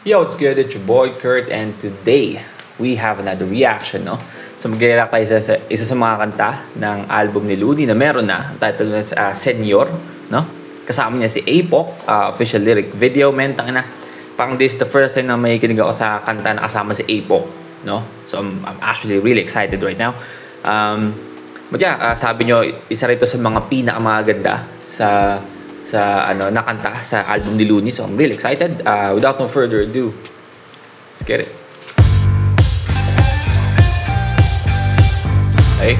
Yo, what's good? It's your boy Kurt, and today we have another reaction, no? So mag-react tayo sa isa sa mga kanta ng album ni Looney na meron na. Ang title na Senyor, no? Kasama niya si Apok, official lyric video, men, tangina. Parang this is the first time na may kinig ako sa kanta na kasama si Apok, no? So I'm actually really excited right now. But yeah, sabi nyo, isa rito sa mga pinakamaganda sa nakanta sa album ni Looney. So I'm really excited. Without no further ado, let's get it. Okay.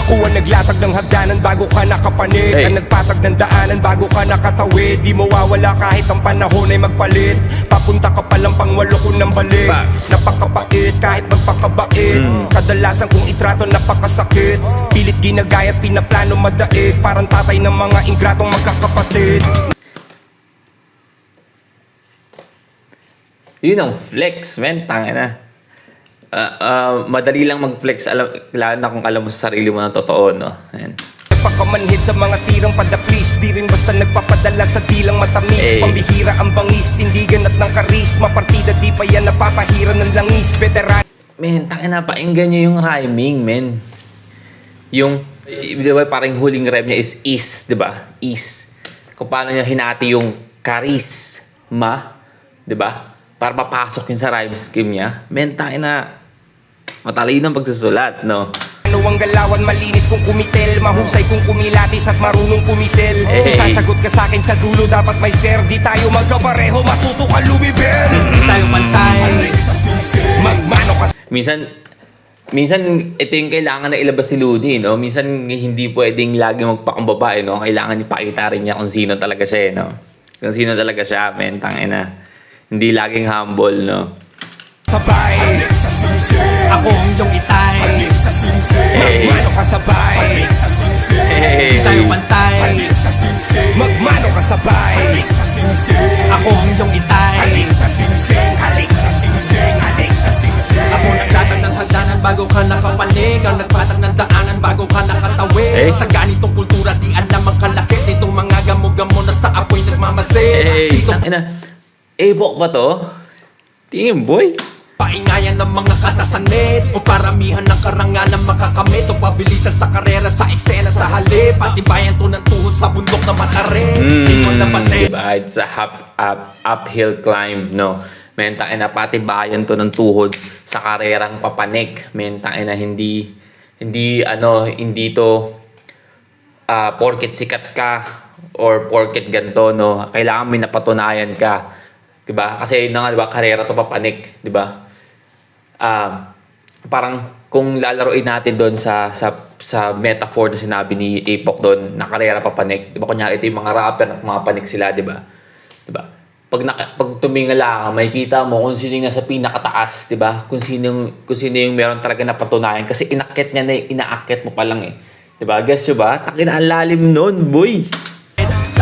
Ako ang naglatag ng hagdanan bago ka nakapanig. Hey. Ang nagpatag ng daanan bago ka nakatawid. Di mawawala kahit ang panahon ay magpalit. Papunta ka palang pangwalo ko ng balik. Facts. Napakapait kahit magpakabait. Kadalasan kong itrato napakasakit. Pilit ginagaya at pinaplano madaig. Parang tatay ng mga ingratong magkakapatid. Yun ang flex, men. Tangina. Madali lang mag-flex, lalo na kung alam mo sa sarili mo na totoo, no? Ayan. Pagkamanhid sa mga tirang padaplis. Di rin basta nagpapadala sa dilang matamis. Hey. Pambihira ang bangis, tindigan at ng karisma. Partida di pa yan napapahira ng langis. Veteran. Men, tangina, pakinggan nyo yung rhyming, men. Yung, di ba, parang huling rhyme niya is, di ba? Is. Kung paano niya hinati yung charisma, di ba? Para mapasok yun sa rhyme scheme niya. Men, tangina, matalino ang pagsusulat, no? Ano ang galawan, malinis kung kumitel. Mahusay kung kumilatis at marunong pumisel. Hey. Kung sasagot ka sa akin sa dulo, dapat may share. Di tayo magkapareho, matuto ka lumibel. Di tayo pantay. Magmano ka. Minsan, ito yung kailangan na ilabas si Looney, no? Minsan, hindi pwedeng lagi magpakumbaba, no? Kailangan ipakita rin niya kung sino talaga siya, no? Kung sino talaga siya, men, tangina. Hindi laging humble, no? Sabay. Ako ang iyong itay. Hey. Magmano ka sabay. Hey. Di tayo pantay. Magmano ka sabay. Ako ang iyong itay. Ako naglatag ng hagdanan bago ka nakapanig. Ang nagpatag ng daanan bago ka nakatawid. Hey. Sa ganitong kultura di alam ang kalakit. Itong mga gamo-gamo na sa apoy nagmamasid. Hey, Dito tangina. Apok ba to? Team, boy. paingayan ng mga katasanit o paramihan ng karangalan makakamit o pabilisan sa karera sa eksena sa halip. Patibayan to ng tuhod sa bundok na matarin. Di mo napatid. Diba? It's a uphill climb, no? Mentang ina, patibayan to ng tuhod sa karerang papanik. Mentang ina, hindi to porket sikat ka or porket ganto, no? Kailangan may napatunayan ka. Diba? Kasi yun na nga, diba? Karera to papanik. Diba? Parang kung lalaroin natin doon sa metaphor na sinabi ni Apok doon, na karera papanik. Diba? Kunyari, ito yung mga rapper na pumapanik sila, diba? Diba? Pag tumingala ka, makikita mo kung sino yung nasa pinakataas, diba? Kung sino yung meron talaga na patunayan. Kasi inakit niya na inaakit mo pa lang eh. Diba? Guess nyo ba? Takin na ang lalim nun, boy!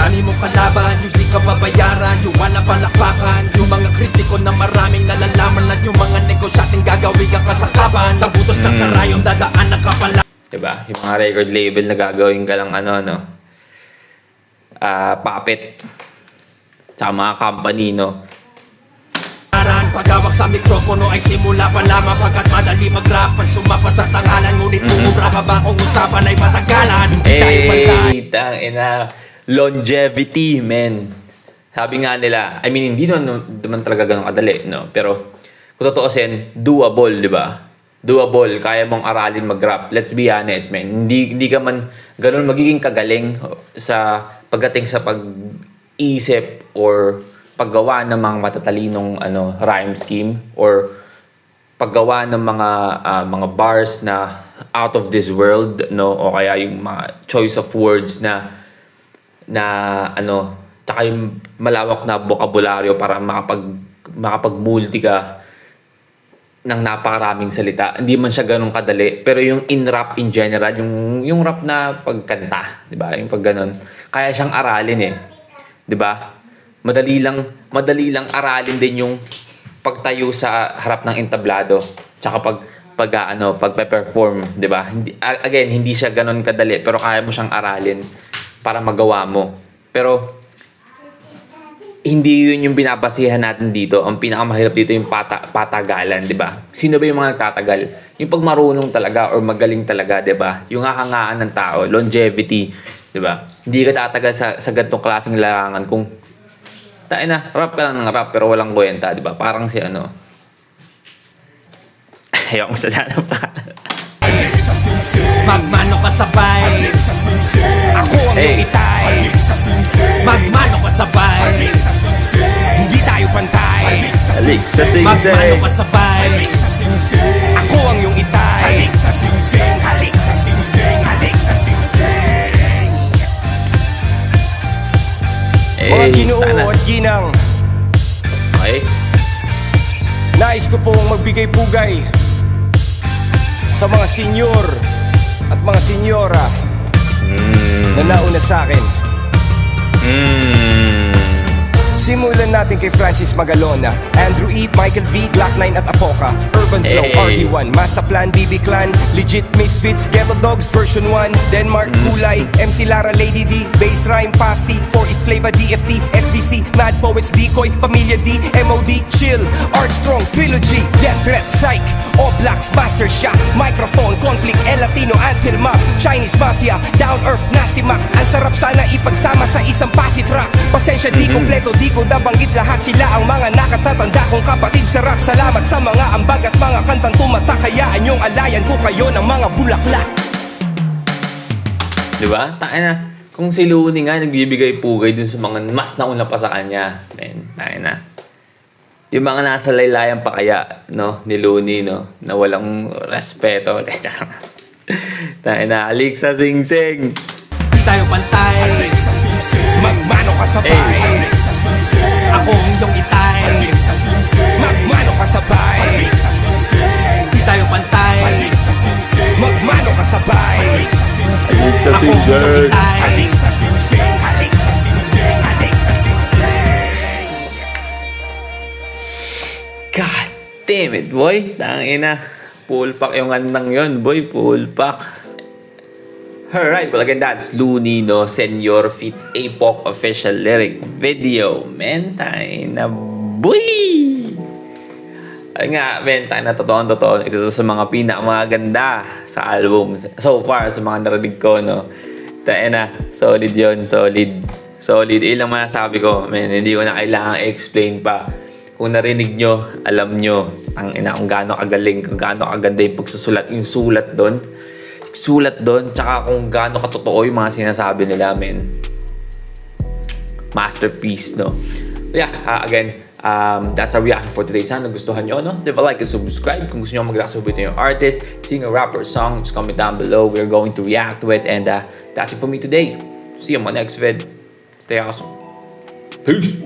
Dami mo kalaban, yung di ka babayaran. Yung wala palakpakan, yung mga kritiko na maraming nalalaman. At yung mga negosyating gagawin ang kasakaban. Sa butos ng karayong dadaan ng kapala. Diba? Yung mga record label na gagawin ka lang puppet. Sa mga company, no? Paghawak sa mikropono ay simula pa lamang. Pagkat madali mag-rap, pag sumapa sa tangalan. Ngunit umubra ka ba kung usapan ay matagalan. Hindi tayo pantay. Tangina. Longevity, men. Sabi nga nila, I mean, hindi naman talaga ganun kadali, no? Pero, kung totoosin, doable, di ba? Doable, kaya mong aralin mag-rap. Let's be honest, men. Hindi ka man ganun magiging kagaling sa pagdating sa pag-isip or paggawa ng mga matatalinong rhyme scheme or paggawa ng mga bars na out of this world, no? O kaya yung mga choice of words na tsaka yung malawak na bokabularyo para makapag-multi ka ng napakaraming salita. Hindi man siya ganun kadali, pero yung in-rap in general, yung rap na pagkanta, di ba? Yung pag ganun, kaya siyang aralin eh. Di ba? Madali lang aralin din pagtayo sa harap ng entablado, tsaka pagpe-perform, 'di ba? Hindi siya ganoon kadali, pero kaya mo siyang aralin para magawa mo. Pero hindi yun yung binabasihan natin dito. Ang pinakamahirap dito yung patagalan, 'di ba? Sino ba yung mga nagtatagal? Yung pag marunong talaga or magaling talaga, 'di ba? Yung hahangaan ng tao, longevity, 'di ba? Hindi ka tatagal sa ganitong klaseng larangan kung tayo na, rap ka lang ng rap pero walang kwenta, 'di ba? Parang si ano. Ayoko sa dana pa. Magmano ka sabay, ako ang iyong itay. Magmano ka sabay, hindi tayo pantay. Alik sa Magmano ka sabay, ako ang iyong itay. Halik sa singsing, halik sa singsing. Mga ginoo at ginang, Okay. nais ko pong magbigay pugay sa mga senyor at mga senyora na nauna sa akin. Simulan natin kay Francis Magalona, Andrew E, Michael V, Glock 9 at Apoca, Urban Flow, Hey. RD1, Masterplan, BB Clan, Legit Misfits, Ghetto Dogs, Version 1, Denmark, Kulay, MC Lara, Lady D, Bass Rhyme, Posse, 4 East Flavor, DFT, SBC, Mad Poets, Decoy, Pamilya D, MOD, Chill, Art Strong, Trilogy, Death Threat, Psych, All Blacks, Master Shot, Microphone, Conflict, El Latino, Antil Mob, Chinese Mafia, Down Earth, Nasty Mac. Ang sarap sana ipagsama sa isang pasi track. Pasensya di kompleto, di ko nabanggit lahat. Sila ang mga nakatatanda kong kapatid sa rap. Salamat sa mga ambag at mga kantang tumatak. Hayaan yung alayan ko kayo ng mga bulaklak. Diba? Tayo na. Kung si Looney nga nagbibigay pugay dun sa mga mas nauna pa sa kanya. Men, tayo na. Yung mga nasa laylayan pa kaya, no? Ni Looney, no? Na walang respeto. Tayo na. Alik sa sing-sing. Di tayo pantay, magmano ka sabay. Ako ang iyong itay, magmano ka sabay. Di tayo pantay, magmano ka sabay. Alik sa Ako ang iyong sing-sing. itay, halik sa singsing, halik sa singsing, halik sa singsing. God damn it, boy. Tangina. Full pack yung andang yun, boy. Full pack. Alright, well again, that's Looney, no? Senyor Feat. Apoc official lyric video. Men, tayo na, boy! Ay nga, men, tayo na totoo. Isa to sa mga pinakamaganda sa album. So far, sa mga narinig ko, no? Tayo na, solid yun, solid. Solid. Ilang masasabi ko, men, hindi ko na kailangan i-explain pa. Kung narinig nyo, alam nyo, ang ina, kung gaano kagaling, kung gaano kaganda yung pagsusulat, yung sulat doon, tsaka kung gaano katotoo yung mga sinasabi nila, men. Masterpiece, no? Yeah, again, that's our reaction for today. Sana nagustuhan nyo, no? Leave a like and subscribe. Kung gusto nyo mag-react sa video yung artist, singer, rapper, song, just comment down below. We're going to react to it. And that's it for me today. See you on my next vid. Stay awesome. Peace!